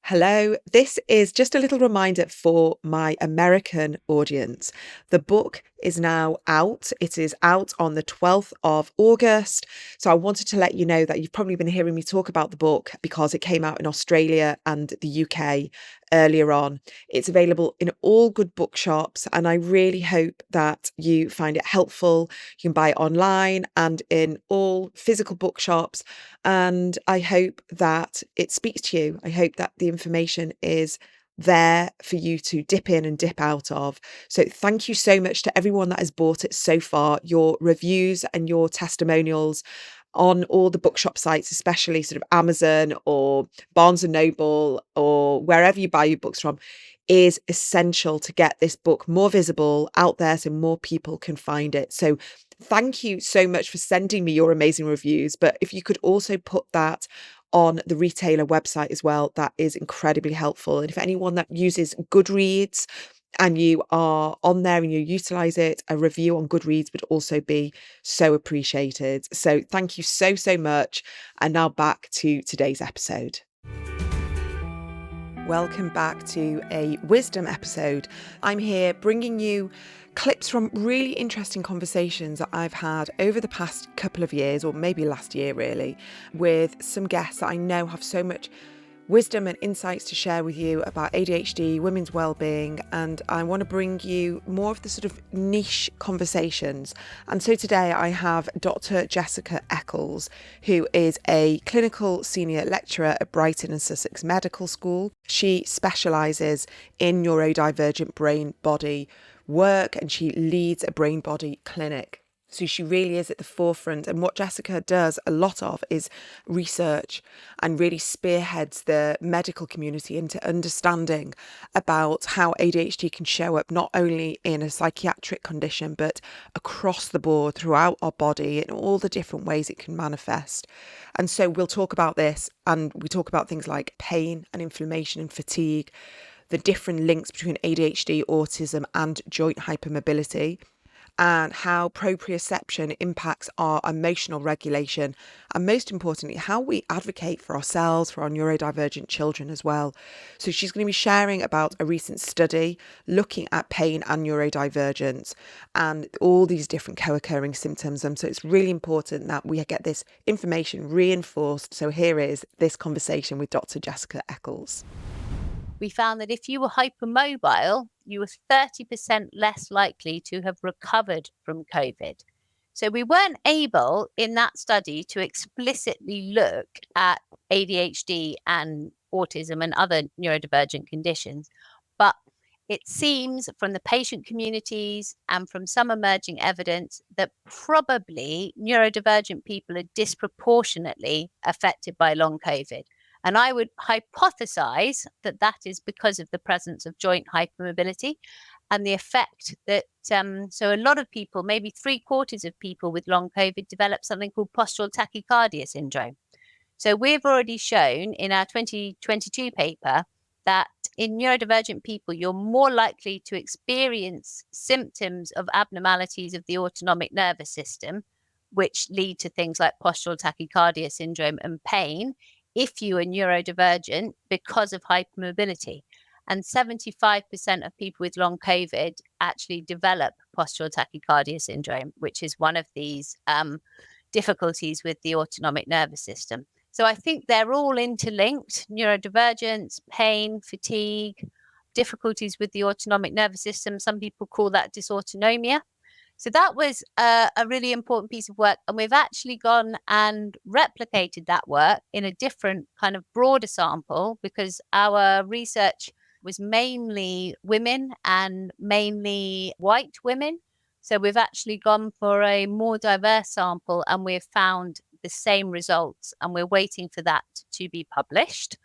Hello, this is just a little reminder for my American audience. The book is now out. It is out on the 12th of August. So I wanted to let you know that you've probably been hearing me talk about the book because it came out in Australia and the UK earlier on. It's available in all good bookshops, and I really hope that you find it helpful. You can buy it online and in all physical bookshops. And I hope that it speaks to you. I hope that the information is there for you to dip in and dip out of. So thank you so much to everyone that has bought it so far. Your reviews and your testimonials on all the bookshop sites, especially sort of Amazon or Barnes and Noble or wherever you buy your books from, is essential to get this book more visible out there so more people can find it. So thank you so much for sending me your amazing reviews. But if you could also put that on the retailer website as well, that is incredibly helpful. And if anyone that uses Goodreads and you are on there and you utilize it, a review on Goodreads would also be so appreciated. So thank you so, so much. And now back to today's episode. Welcome back to a wisdom episode. I'm here bringing you clips from really interesting conversations that I've had over the past couple of years, or maybe last year really, with some guests that I know have so much wisdom and insights to share with you about ADHD, women's well-being, and I want to bring you more of the sort of niche conversations. And so today I have Dr. Jessica Eccles, who is a clinical senior lecturer at Brighton and Sussex Medical School. She specialises in neurodivergent brain-body work and she leads a brain-body clinic. So she really is at the forefront. And what Jessica does a lot of is research and really spearheads the medical community into understanding about how ADHD can show up not only in a psychiatric condition, but across the board throughout our body in all the different ways it can manifest. And so we'll talk about this, and we talk about things like pain and inflammation and fatigue, the different links between ADHD, autism, and joint hypermobility, and how proprioception impacts our emotional regulation, and most importantly, how we advocate for ourselves, for our neurodivergent children as well. So she's going to be sharing about a recent study looking at pain and neurodivergence and all these different co-occurring symptoms. And so it's really important that we get this information reinforced. So here is this conversation with Dr. Jessica Eccles. We found that if you were hypermobile, you were 30% less likely to have recovered from COVID. So we weren't able in that study to explicitly look at ADHD and autism and other neurodivergent conditions, but it seems from the patient communities and from some emerging evidence that probably neurodivergent people are disproportionately affected by long COVID. And I would hypothesize that that is because of the presence of joint hypermobility and the effect that, so a lot of people, maybe 3/4 of people with long COVID develop something called postural tachycardia syndrome. So we've already shown in our 2022 paper that in neurodivergent people, you're more likely to experience symptoms of abnormalities of the autonomic nervous system, which lead to things like postural tachycardia syndrome and pain, if you are neurodivergent because of hypermobility. And 75% of people with long COVID actually develop postural tachycardia syndrome, which is one of these difficulties with the autonomic nervous system. So I think they're all interlinked: neurodivergence, pain, fatigue, difficulties with the autonomic nervous system. Some people call that dysautonomia. So that was a really important piece of work. And we've actually gone and replicated that work in a different kind of broader sample, because our research was mainly women and mainly white women. So we've actually gone for a more diverse sample and we've found the same results, and we're waiting for that to be published.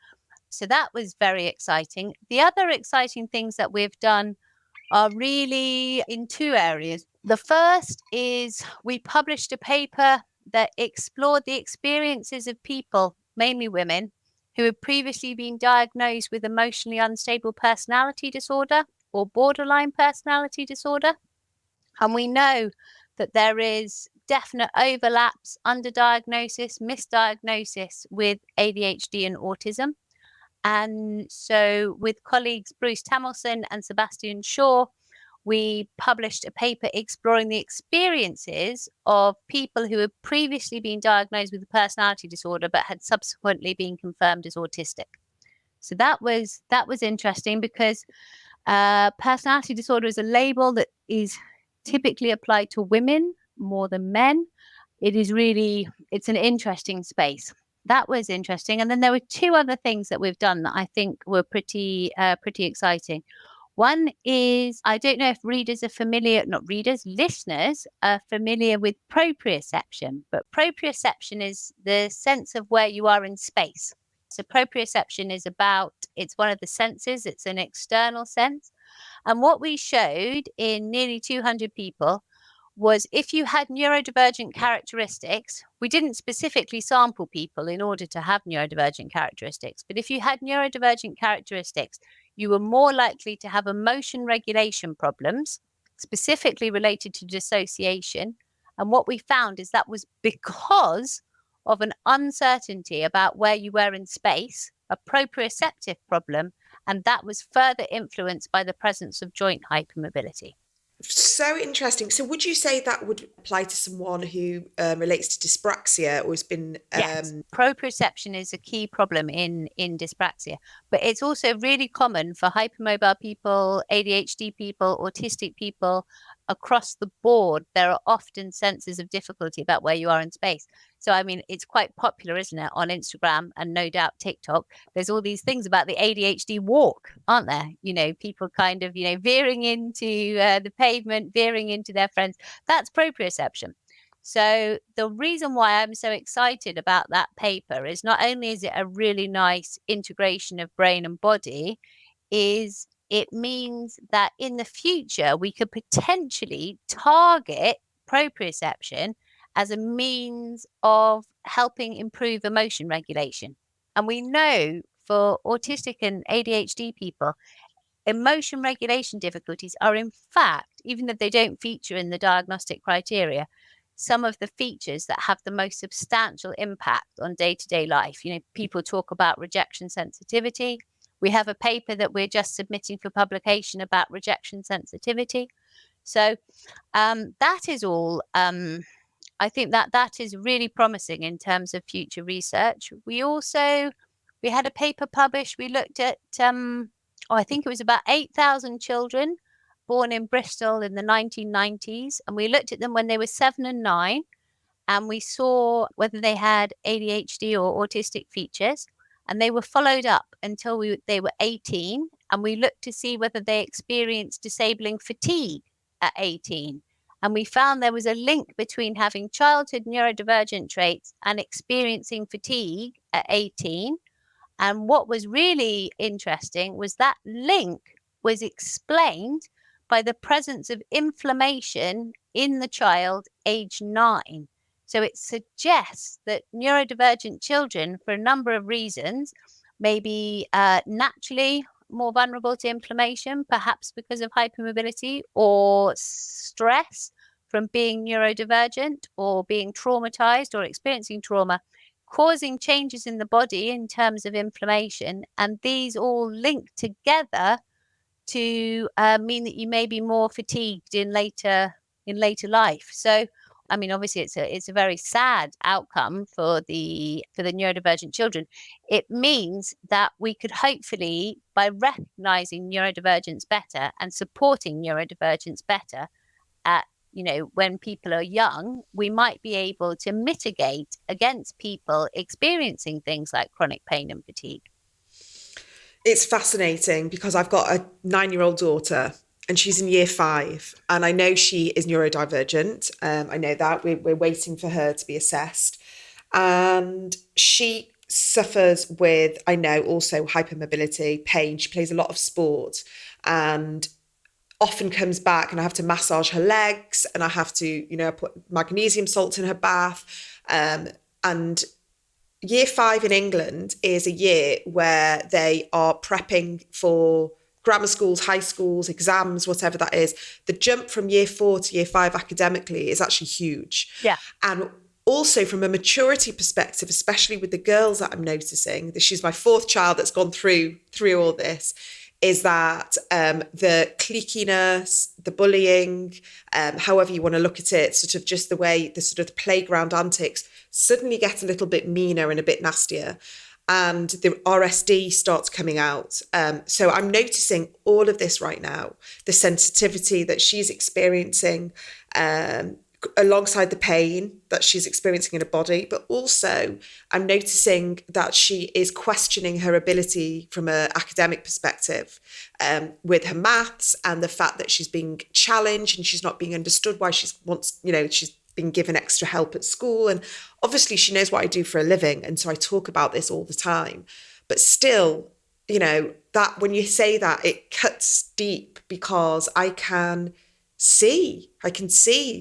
So that was very exciting. The other exciting things that we've done are really in two areas. The first is we published a paper that explored the experiences of people, mainly women, who had previously been diagnosed with emotionally unstable personality disorder or borderline personality disorder. And we know that there is definite overlaps, underdiagnosis, misdiagnosis with ADHD and autism. And so with colleagues Bruce Tamilson and Sebastian Shaw, we published a paper exploring the experiences of people who had previously been diagnosed with a personality disorder but had subsequently been confirmed as autistic. So that was interesting because personality disorder is a label that is typically applied to women more than men. It's an interesting space. That was interesting. And then there were two other things that we've done that I think were pretty exciting. One is, I don't know if listeners are familiar with proprioception, but proprioception is the sense of where you are in space. So proprioception it's one of the senses, it's an external sense. And what we showed in nearly 200 people was if you had neurodivergent characteristics, we didn't specifically sample people in order to have neurodivergent characteristics, but if you had neurodivergent characteristics, you were more likely to have emotion regulation problems, specifically related to dissociation. And what we found is that was because of an uncertainty about where you were in space, a proprioceptive problem, and that was further influenced by the presence of joint hypermobility. So interesting. So would you say that would apply to someone who relates to dyspraxia or has been... Yes, proprioception is a key problem in dyspraxia, but it's also really common for hypermobile people, ADHD people, autistic people. Across the board, there are often senses of difficulty about where you are in space. So, I mean, it's quite popular, isn't it, on Instagram and no doubt TikTok. There's all these things about the ADHD walk, aren't there? You know, people kind of, veering into the pavement, veering into their friends. That's proprioception. So the reason why I'm so excited about that paper is not only is it a really nice integration of brain and body, is it means that in the future we could potentially target proprioception as a means of helping improve emotion regulation. And we know for autistic and ADHD people, emotion regulation difficulties are in fact, even though they don't feature in the diagnostic criteria, some of the features that have the most substantial impact on day-to-day life. People talk about rejection sensitivity. We have a paper that we're just submitting for publication about rejection sensitivity. So that is all. I think that is really promising in terms of future research. We had a paper published. We looked at, I think it was about 8,000 children born in Bristol in the 1990s. And we looked at them when they were 7 and 9. And we saw whether they had ADHD or autistic features. And they were followed up until they were 18. And we looked to see whether they experienced disabling fatigue at 18. And we found there was a link between having childhood neurodivergent traits and experiencing fatigue at 18. And what was really interesting was that link was explained by the presence of inflammation in the child age 9. So it suggests that neurodivergent children, for a number of reasons, may be naturally more vulnerable to inflammation, perhaps because of hypermobility or stress from being neurodivergent or being traumatized or experiencing trauma, causing changes in the body in terms of inflammation. And these all link together to mean that you may be more fatigued in later life. So, I mean, obviously, it's a very sad outcome for the neurodivergent children. It means that we could hopefully, by recognizing neurodivergence better and supporting neurodivergence better, when people are young, we might be able to mitigate against people experiencing things like chronic pain and fatigue. It's fascinating because I've got a 9-year-old daughter and she's in year 5 and I know she is neurodivergent. I know that we're waiting for her to be assessed, and she suffers with, I know, also hypermobility, pain. She plays a lot of sport and often comes back and I have to massage her legs and I have to, put magnesium salts in her bath. And year 5 in England is a year where they are prepping for grammar schools, high schools, exams, whatever that is. The jump from year 4 to year 5 academically is actually huge. Yeah. And also from a maturity perspective, especially with the girls that I'm noticing, she's my fourth child that's gone through all this, is that the cliquiness, the bullying, however you want to look at it, sort of just the way the sort of playground antics suddenly get a little bit meaner and a bit nastier. And the RSD starts coming out. So I'm noticing all of this right now, the sensitivity that she's experiencing, alongside the pain that she's experiencing in her body, but also I'm noticing that she is questioning her ability from an academic perspective, with her maths, and the fact that she's being challenged and she's not being understood why she's been given extra help at school. And obviously she knows what I do for a living, and so I talk about this all the time. But still, that when you say that, it cuts deep, because I can see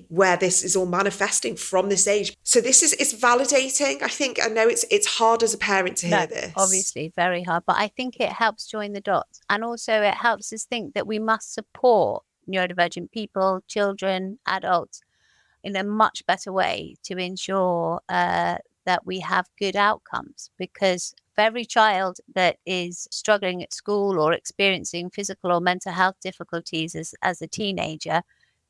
where this is all manifesting from this age. So it's validating. I know it's hard as a parent to hear this. Obviously very hard, but I think it helps join the dots, and also it helps us think that we must support neurodivergent people, children, adults in a much better way to ensure that we have good outcomes. Because for every child that is struggling at school or experiencing physical or mental health difficulties as a teenager,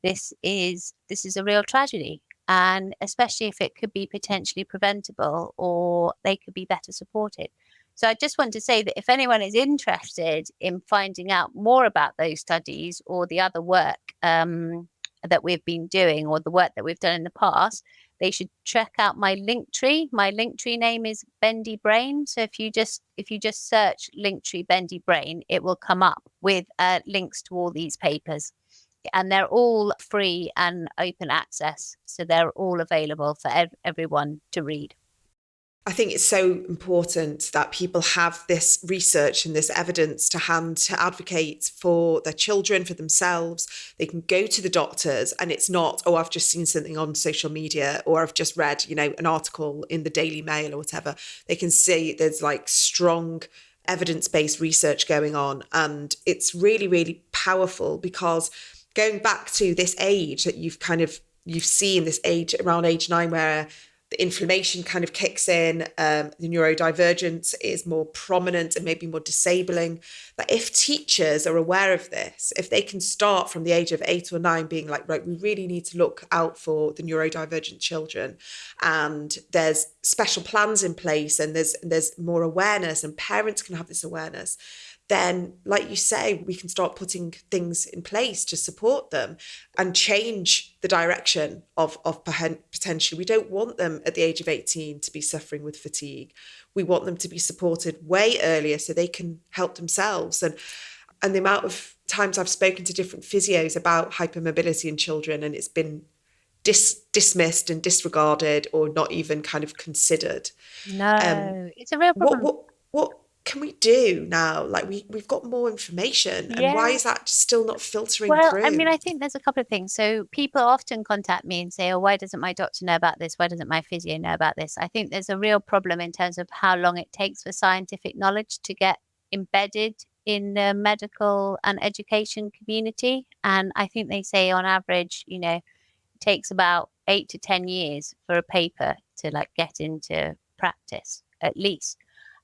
this is a real tragedy. And especially if it could be potentially preventable, or they could be better supported. So I just want to say that if anyone is interested in finding out more about those studies or the other work that we've been doing, or the work that we've done in the past, they should check out my Linktree. My Linktree name is Bendy Brain. So if you just search Linktree Bendy Brain, it will come up with links to all these papers. And they're all free and open access. So they're all available for everyone to read. I think it's so important that people have this research and this evidence to hand to advocate for their children, for themselves. They can go to the doctors, and it's not, oh, I've just seen something on social media, or I've just read, an article in the Daily Mail or whatever. They can see there's like strong evidence-based research going on. And it's really, really powerful, because going back to this age that you've seen, this age around age 9, where the inflammation kind of kicks in, the neurodivergence is more prominent and maybe more disabling. That if teachers are aware of this, if they can start from the age of 8 or 9 being like, right, we really need to look out for the neurodivergent children, and there's special plans in place, and there's more awareness, and parents can have this awareness, then, like you say, we can start putting things in place to support them and change the direction of potentially. We don't want them at the age of 18 to be suffering with fatigue. We want them to be supported way earlier so they can help themselves. And the amount of times I've spoken to different physios about hypermobility in children, and it's been dismissed and disregarded, or not even kind of considered. No, it's a real problem. What can we do now? Like we've got more information, and why is that still not filtering through? I mean, I think there's a couple of things. So people often contact me and say, oh, why doesn't my doctor know about this? Why doesn't my physio know about this? I think there's a real problem in terms of how long it takes for scientific knowledge to get embedded in the medical and education community. And I think they say on average, it takes about 8 to 10 years for a paper to like get into practice, at least.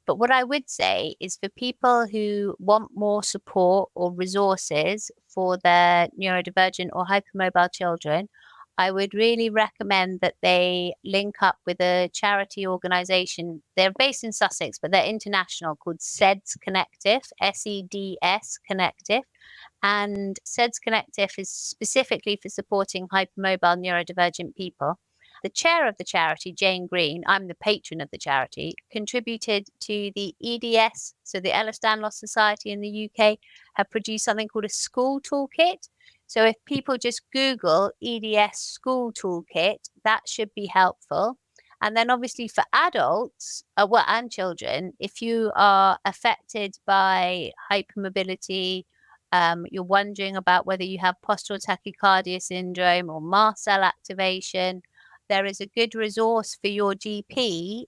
But what I would say is, for people who want more support or resources for their neurodivergent or hypermobile children, I would really recommend that they link up with a charity organisation. They're based in Sussex, but they're international, called SEDS Connective, SEDS Connective. And SEDS Connective is specifically for supporting hypermobile neurodivergent people. The chair of the charity, Jane Green, I'm the patron of the charity, contributed to the EDS, so the Ehlers-Danlos Society in the UK, have produced something called a school toolkit. So if people just Google EDS school toolkit, that should be helpful. And then obviously for adults, and children, if you are affected by hypermobility, you're wondering about whether you have postural tachycardia syndrome or mast cell activation, there is a good resource for your GP,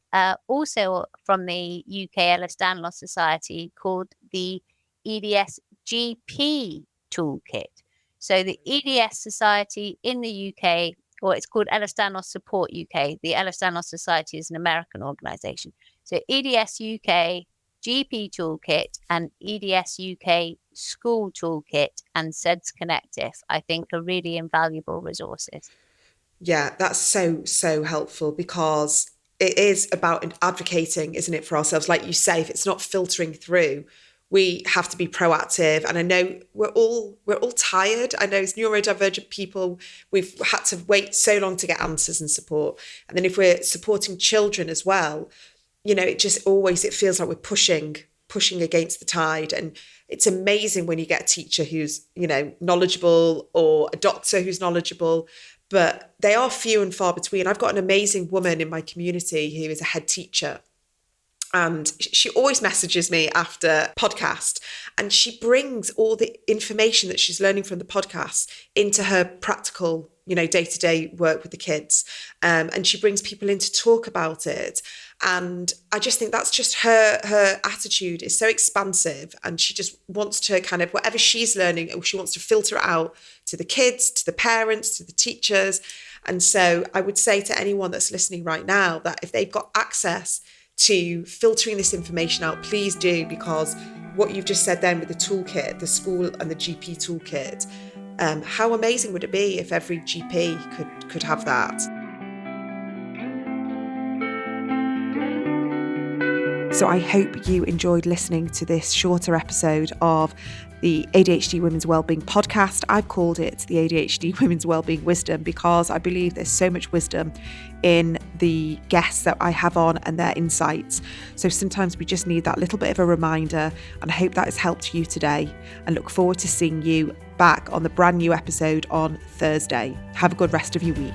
also from the UK Ehlers-Danlos Society, called the EDS GP Toolkit. So the EDS Society in the UK or it's called Ehlers-Danlos Support UK. The Ehlers-Danlos Society is an American organisation. So EDS UK, GP Toolkit, and EDS UK School Toolkit and SEDS Connective, I think, are really invaluable resources. Yeah, that's so helpful, because it is about advocating, isn't it, for ourselves? Like you say, if it's not filtering through, we have to be proactive. And I know we're all tired. I know as neurodivergent people, we've had to wait so long to get answers and support. And then if we're supporting children as well, it feels like we're pushing against the tide. And it's amazing when you get a teacher who's, knowledgeable, or a doctor who's knowledgeable, but they are few and far between. I've got an amazing woman in my community who is a head teacher, and she always messages me after podcast, and she brings all the information that she's learning from the podcast into her practical, day-to-day work with the kids. And she brings people in to talk about it. And I just think that's just her attitude is so expansive, and she just wants to kind of, whatever she's learning, she wants to filter it out to the kids, to the parents, to the teachers. And so I would say to anyone that's listening right now that if they've got access to filtering this information out, please do, because what you've just said then with the toolkit, the school and the GP toolkit, how amazing would it be if every GP could have that? So I hope you enjoyed listening to this shorter episode of the ADHD Women's Wellbeing podcast. I've called it the ADHD Women's Wellbeing Wisdom because I believe there's so much wisdom in the guests that I have on and their insights. So sometimes we just need that little bit of a reminder, and I hope that has helped you today, and look forward to seeing you back on the brand new episode on Thursday. Have a good rest of your week.